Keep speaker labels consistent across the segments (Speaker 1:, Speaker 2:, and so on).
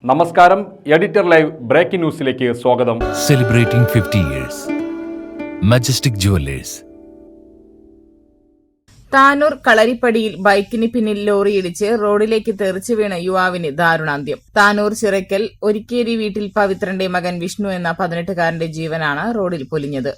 Speaker 1: നമസ്കാരം. Editor live breaking ന്യൂസിലേക്ക് സ്വാഗതം.
Speaker 2: Celebrating 50 years. Majestic jewellers.
Speaker 3: Tanur കളരിപ്പടിയിൽ ബൈക്കിന് പിന്നിൽ ലോറിയിടിച്ച് റോഡിലേക്ക് തെറിച്ചു വീണ യുവാവിന് ദാരുണാന്ത്യം. താനൂർ ചിറയ്ക്കൽ ഒരിക്കേരി വീട്ടിൽ പവിത്രന്റെ മകൻ വിഷ്ണു എന്ന 18-കാരന്റെ ജീവനാണ് റോഡിൽ പൊലിഞ്ഞത്.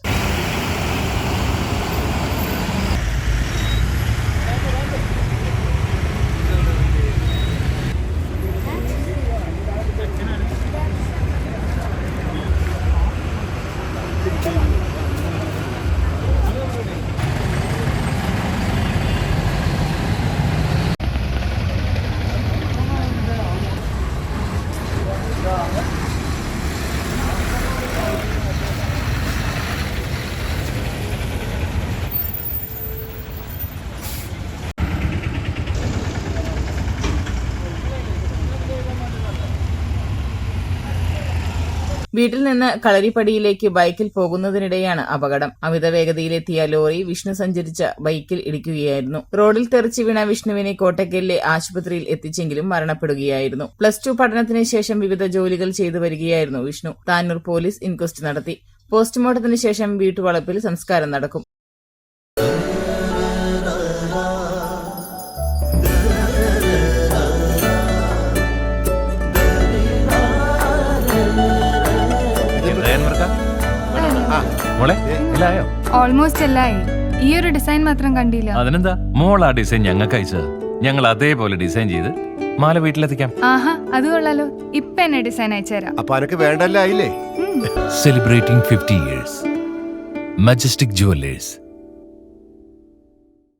Speaker 3: വീട്ടിൽ നിന്ന് കളരിപ്പടിയിലേക്ക് ബൈക്കിൽ പോകുന്നതിനിടെയാണ് അപകടം. അമിത വേഗതയിലെത്തിയ ലോറി വിഷ്ണു സഞ്ചരിച്ച ബൈക്കിൽ ഇടിക്കുകയായിരുന്നു. റോഡിൽ തെറിച്ചു വീണ വിഷ്ണുവിനെ കോട്ടയ്ക്കലിലെ ആശുപത്രിയിൽ എത്തിച്ചെങ്കിലും മരണപ്പെടുകയായിരുന്നു. +2 പഠനത്തിന് ശേഷം വിവിധ ജോലികൾ ചെയ്തു വരികയായിരുന്നു വിഷ്ണു. താനൂർ പോലീസ് ഇൻക്വസ്റ്റ് നടത്തി. പോസ്റ്റ്മോർട്ടത്തിന് ശേഷം വീട്ടുവളപ്പിൽ സംസ്കാരം നടക്കും.
Speaker 4: ഓൾമോസ്റ്റ് എല്ലായി. ഈ ഒരു ഡിസൈൻ മാത്രം കണ്ടില്ല.
Speaker 2: അതിനെന്താ, മോൾ ആ ഡിസൈൻ ഞങ്ങൾക്ക് അയച്ചത്. ഞങ്ങൾ അതേപോലെ ഡിസൈൻ ചെയ്ത് മാല വീട്ടിലെത്തിക്കാം.
Speaker 4: ആഹാ, അത് കൊള്ളാലോ. ഇപ്പൊ എന്നെ ഡിസൈൻ അയച്ചുതരാം.
Speaker 5: അപ്പൊ അനക്ക് വേണ്ടല്ലേ?
Speaker 2: Celebrating 50 years. Majestic jewellers.